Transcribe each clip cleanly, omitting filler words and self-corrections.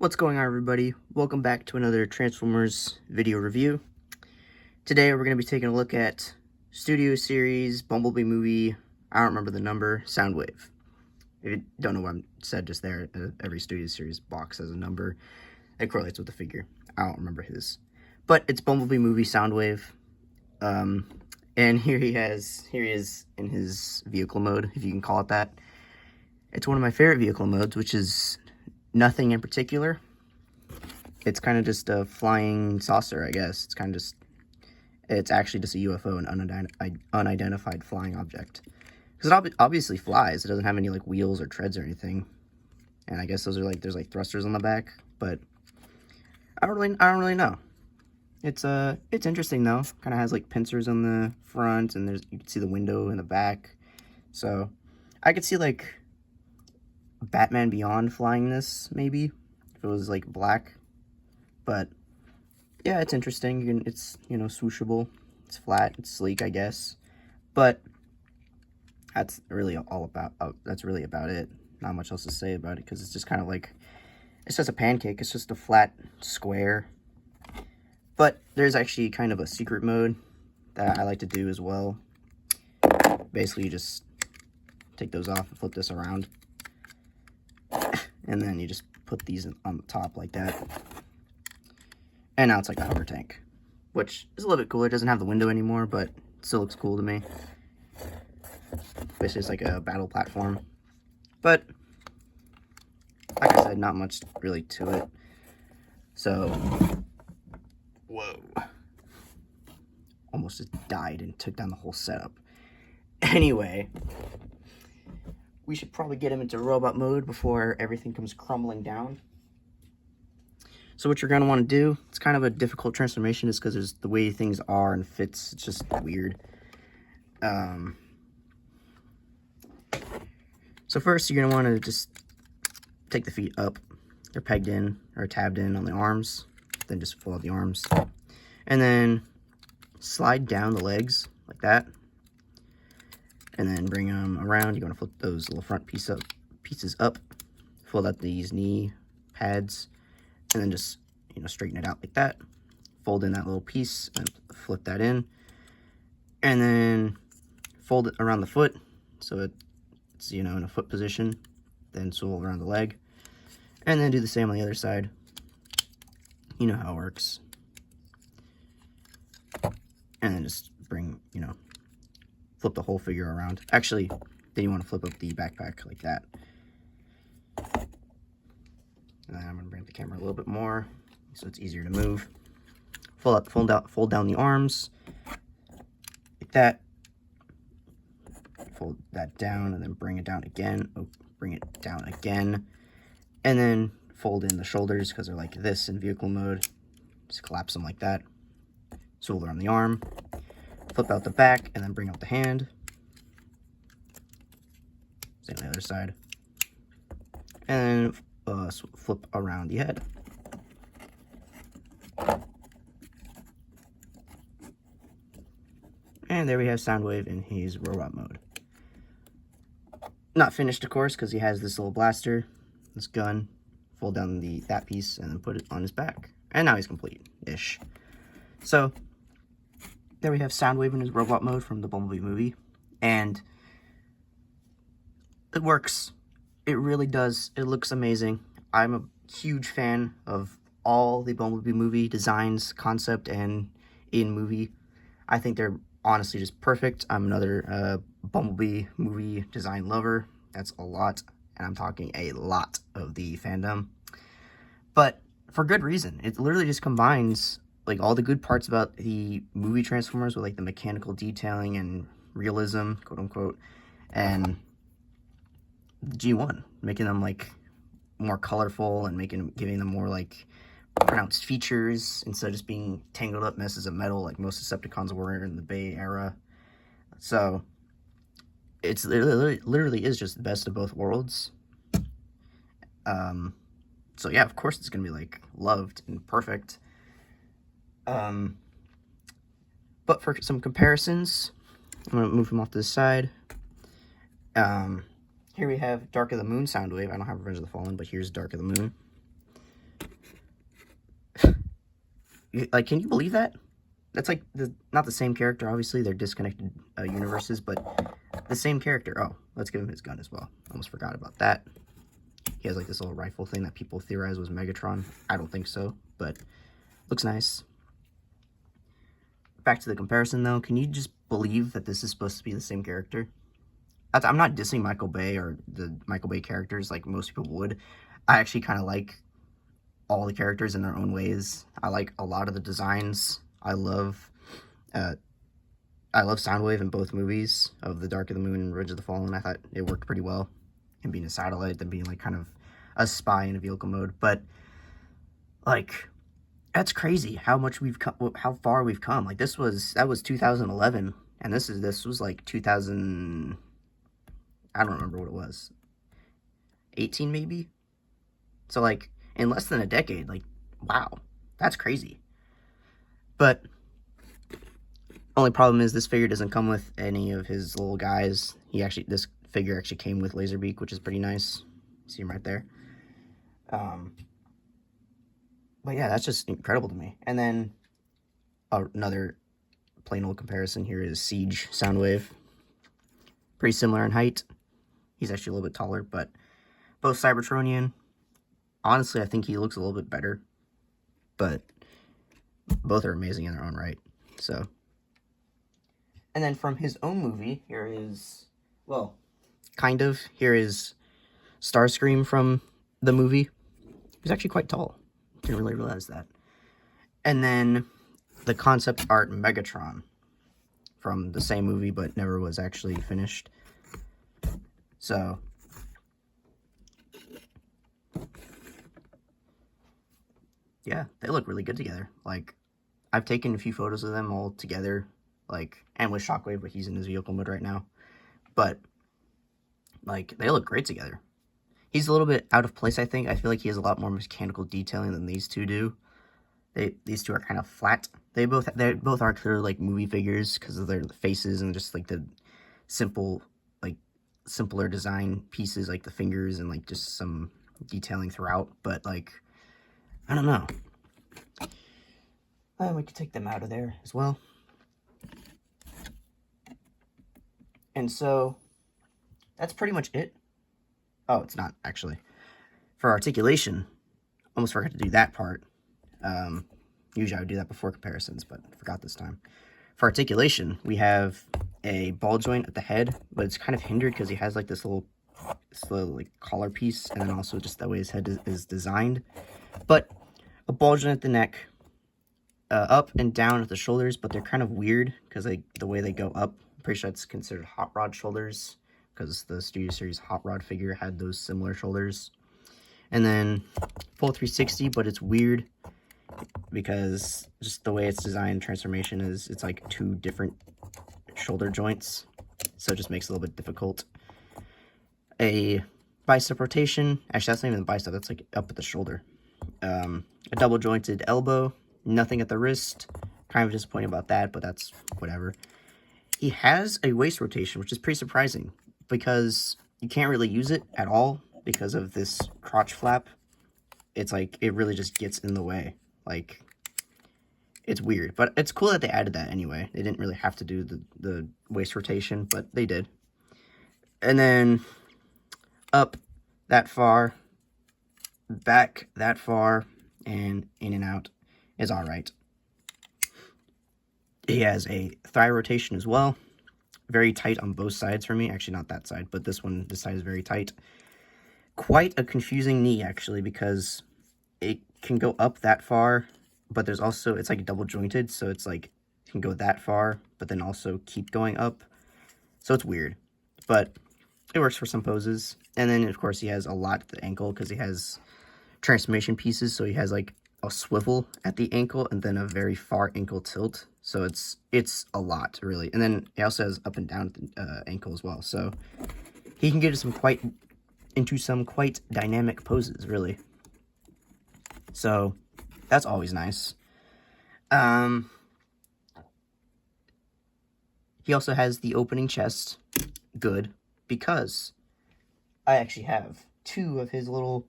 What's going on, everybody? Welcome back to another Transformers video review. Today we're going to be taking a look at Studio Series Bumblebee movie, I don't remember the number, Soundwave. If you don't know what I said just there, every Studio Series box has a number. It correlates with the figure. I don't remember his. But it's Bumblebee movie Soundwave. And here he is in his vehicle mode, if you can call it that. It's one of my favorite vehicle modes, which is nothing in particular. It's kind of just a flying saucer, I guess. It's actually just a UFO, an unidentified flying object. Because it obviously flies. It doesn't have any like wheels or treads or anything. And I guess those are there's like thrusters on the back, but I don't really know. It's interesting though. Kind of has like pincers on the front, and you can see the window in the back. So I could see like Batman Beyond flying this, maybe, if it was like black. But yeah, it's interesting. It's, you know, swooshable. It's flat. It's sleek, I guess. But that's really about it. Not much else to say about it, because it's just kind of like, it's just a pancake. It's just a flat square. But there's actually kind of a secret mode that I like to do as well. Basically, you just take those off and flip this around. And then you just put these on the top like that. And now it's like a hover tank, which is a little bit cooler. It doesn't have the window anymore, but it still looks cool to me. Basically, it's like a battle platform. But, like I said, not much really to it. So, whoa. Almost just died and took down the whole setup. Anyway, we should probably get him into robot mode before everything comes crumbling down. So what you're going to want to do, it's kind of a difficult transformation just because there's the way things are and fits. It's just weird. So first you're going to want to just take the feet up. They're pegged in or tabbed in on the arms. Then just pull out the arms. And then slide down the legs like that. And then bring them around. You're going to flip those little front pieces up. Fold out these knee pads. And then just, you know, straighten it out like that. Fold in that little piece and flip that in. And then fold it around the foot so it's, you know, in a foot position. Then swivel around the leg. And then do the same on the other side. You know how it works. And then just bring, you know, flip the whole figure around. Actually, then you want to flip up the backpack like that. And then I'm going to bring the camera a little bit more so it's easier to move. Fold down the arms like that. Fold that down and then bring it down again. Oh, bring it down again. And then fold in the shoulders because they're like this in vehicle mode. Just collapse them like that. Swivel around the arm. Flip out the back and then bring out the hand. Same on the other side. And flip around the head. And there we have Soundwave in his robot mode. Not finished, of course, because he has this little blaster, this gun. Fold down that piece and then put it on his back. And now he's complete-ish. So, there we have Soundwave in his robot mode from the Bumblebee movie. And it works. It really does. It looks amazing. I'm a huge fan of all the Bumblebee movie designs, concept, and in movie. I think they're honestly just perfect. I'm another Bumblebee movie design lover. That's a lot, and I'm talking a lot of the fandom. But for good reason. It literally just combines like all the good parts about the movie Transformers with like the mechanical detailing and realism, quote unquote, and the G1, making them like more colorful and giving them more like pronounced features instead of just being tangled up messes of metal like most Decepticons were in the Bay era. So it literally is just the best of both worlds. So yeah, of course it's gonna be like loved and perfect. But for some comparisons, I'm gonna move him off to the side. Here we have Dark of the Moon Soundwave. I don't have Revenge of the Fallen, but here's Dark of the Moon. Like, can you believe that? That's like not the same character, obviously. They're disconnected universes, but the same character. Oh, let's give him his gun as well. Almost forgot about that. He has like this little rifle thing that people theorize was Megatron. I don't think so, but looks nice. Back to the comparison, though. Can you just believe that this is supposed to be the same character? I'm not dissing Michael Bay or the Michael Bay characters like most people would. I actually kind of like all the characters in their own ways. I like a lot of the designs. I love Soundwave in both movies of The Dark of the Moon and Ridge of the Fallen. I thought it worked pretty well. Him being a satellite, then being like kind of a spy in a vehicle mode. But like, that's crazy how much we've come, how far we've come. Like that was 2011, and this was like 2000. I don't remember what it was. 18 maybe. So like in less than a decade, like wow, that's crazy. But only problem is this figure doesn't come with any of his little guys. This figure actually came with Laserbeak, which is pretty nice. See him right there. But yeah, that's just incredible to me. And then another plain old comparison here is Siege Soundwave. Pretty similar in height. He's actually a little bit taller, but both Cybertronian. Honestly, I think he looks a little bit better, but both are amazing in their own right. So, and then from his own movie, here is Starscream from the movie. He's actually quite tall. Didn't really realize that. And then the concept art Megatron from the same movie, but never was actually finished. So, yeah, they look really good together. Like, I've taken a few photos of them all together, like, and with Shockwave, but he's in his vehicle mode right now. But, like, they look great together. He's a little bit out of place, I think. I feel like he has a lot more mechanical detailing than these two do. These two are kind of flat. They both are clearly like movie figures because of their faces and just like the simpler design pieces like the fingers and like just some detailing throughout. But like, I don't know. We could take them out of there as well. And so that's pretty much it. Oh, it's not actually. For articulation, almost forgot to do that part. Usually I would do that before comparisons, but I forgot this time. For articulation, we have a ball joint at the head, but it's kind of hindered because he has like this little like collar piece, and then also just the way his head is designed. But a ball joint at the neck, up and down at the shoulders, but they're kind of weird because the way they go up. I'm pretty sure it's considered hot rod shoulders because the Studio Series hot rod figure had those similar shoulders. And then full 360, but it's weird because just the way it's designed, transformation is, it's like two different shoulder joints, so it just makes it a little bit difficult. A bicep rotation, actually that's not even the bicep, that's like up at the shoulder. A double jointed elbow, nothing at the wrist, kind of disappointing about that, but that's whatever. He has a waist rotation, which is pretty surprising because you can't really use it at all because of this crotch flap. It's like, it really just gets in the way. Like, it's weird, but it's cool that they added that anyway. They didn't really have to do the waist rotation, but they did. And then up that far, back that far, and in and out is all right. He has a thigh rotation as well. Very tight on both sides for me. Actually, not that side, but this side is very tight. Quite a confusing knee, actually, because it can go up that far, but there's also, it's like double jointed, so it's like, it can go that far, but then also keep going up. So it's weird, but it works for some poses. And then, of course, he has a lot at the ankle because he has transformation pieces, so he has like a swivel at the ankle and then a very far ankle tilt. So it's a lot, really. And then he also has up and down at the ankle as well. So he can get into some quite dynamic poses, really. So that's always nice. He also has the opening chest. Good, because I actually have two of his little,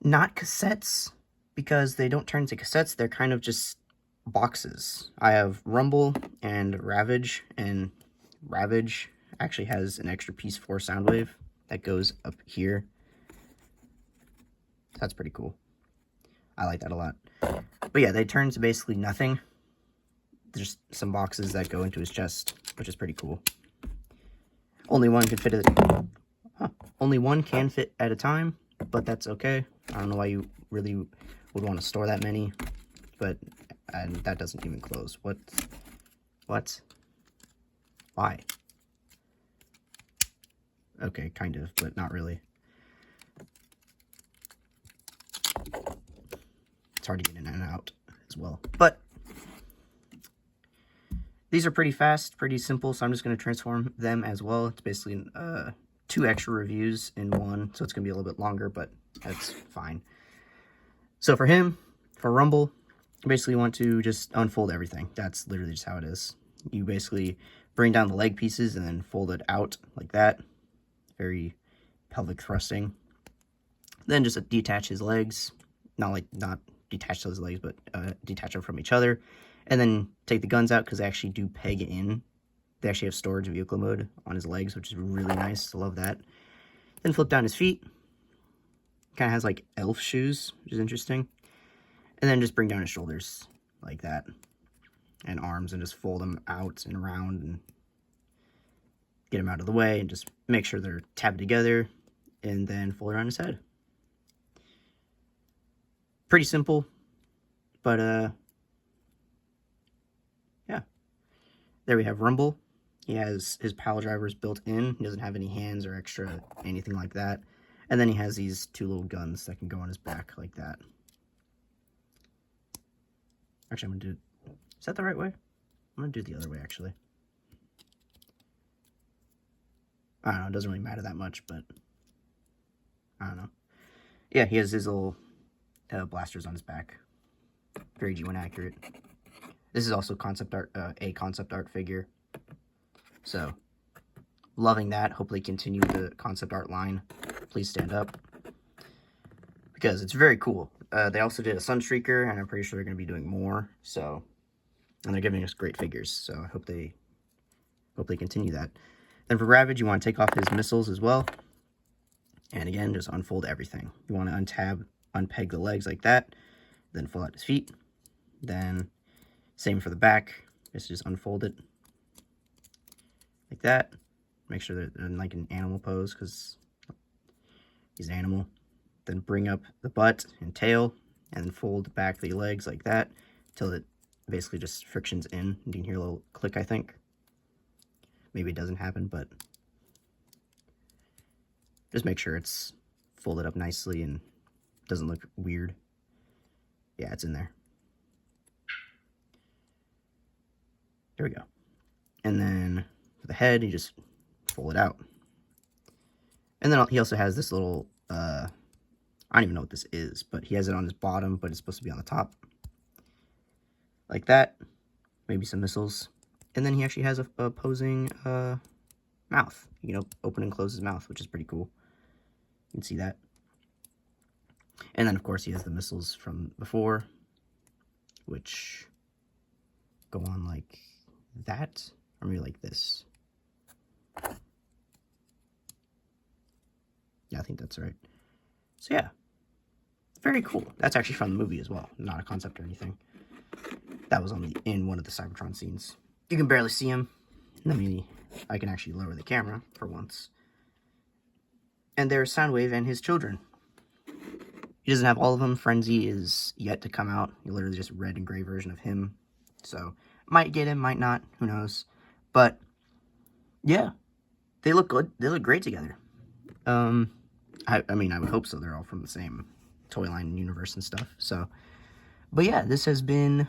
not cassettes, because they don't turn into cassettes. They're kind of just boxes. I have Rumble and Ravage, and Ravage actually has an extra piece for Soundwave that goes up here. That's pretty cool. I like that a lot. But yeah, they turn to basically nothing. Just some boxes that go into his chest, which is pretty cool. Only one can fit only one can fit at a time, but that's okay. I don't know why you really would want to store that many, but and that doesn't even close. What? Why? Okay, kind of, but not really. It's hard to get in and out as well. But these are pretty fast, pretty simple, so I'm just going to transform them as well. It's basically 2 extra reviews in one, so it's going to be a little bit longer, but that's fine. So for him, for Rumble, you basically want to just unfold everything. That's literally just how it is. You basically bring down the leg pieces and then fold it out like that. Very pelvic thrusting. Then just detach his legs. Not detach those legs, but detach them from each other. And then take the guns out because they actually do peg in. They actually have storage vehicle mode on his legs, which is really nice. I love that. Then flip down his feet. Kind of has like elf shoes, which is interesting. And then just bring down his shoulders like that. And arms, and just fold them out and around and get them out of the way. And just make sure they're tabbed together. And then fold around his head. Pretty simple. But, yeah. There we have Rumble. He has his pile drivers built in. He doesn't have any hands or extra anything like that. And then he has these 2 little guns that can go on his back like that. Actually, I'm going to do it. Is that the right way? I'm going to do it the other way, actually. I don't know. It doesn't really matter that much, but I don't know. Yeah, he has his little blasters on his back. Very G1 accurate. This is also concept art, a concept art figure. So, loving that. Hopefully continue the concept art line. Please stand up. Because it's very cool. They also did a Sunstreaker, and I'm pretty sure they're going to be doing more. So, and they're giving us great figures. So, I hope they continue that. Then for Ravage, you want to take off his missiles as well. And again, just unfold everything. You want to unpeg the legs like that. Then fold out his feet. Then, same for the back. Just unfold it. Like that. Make sure they're in like an animal pose because he's an animal. Then bring up the butt and tail and then fold back the legs like that until it basically just frictions in. You can hear a little click, I think. Maybe it doesn't happen, but just make sure it's folded up nicely and doesn't look weird. Yeah, it's in there. There we go. And then for the head, you just fold it out. And then he also has this little, I don't even know what this is, but he has it on his bottom, but it's supposed to be on the top. Like that. Maybe some missiles. And then he actually has a opposing mouth. You know, open and close his mouth, which is pretty cool. You can see that. And then, of course, he has the missiles from before, which go on like that, or maybe like this. Yeah, I think that's right. So, yeah. Very cool. That's actually from the movie as well, not a concept or anything. That was in one of the Cybertron scenes. You can barely see him. Let me, I can actually lower the camera for once. And there's Soundwave and his children. He doesn't have all of them. Frenzy is yet to come out. You literally just a red and gray version of him. So, might get him, might not. Who knows? But, yeah. They look good. They look great together. I mean, I would hope so. They're all from the same toy line universe and stuff. So, but yeah, this has been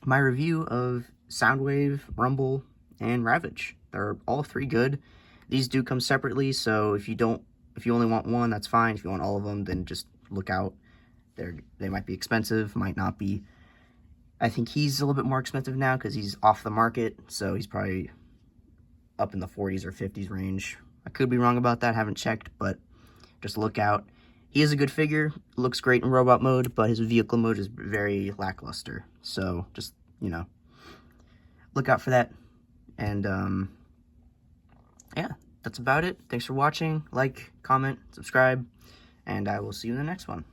my review of Soundwave, Rumble, and Ravage. They're all 3 good. These do come separately, so if you only want one, that's fine. If you want all of them, then just look out. They might be expensive, might not be. I think he's a little bit more expensive now because he's off the market, so he's probably up in the 40s or 50s range. I could be wrong about that, haven't checked, but just look out. He is a good figure, looks great in robot mode, but his vehicle mode is very lackluster. So just, you know, look out for that. And yeah, that's about it. Thanks for watching. Like, comment, subscribe, and I will see you in the next one.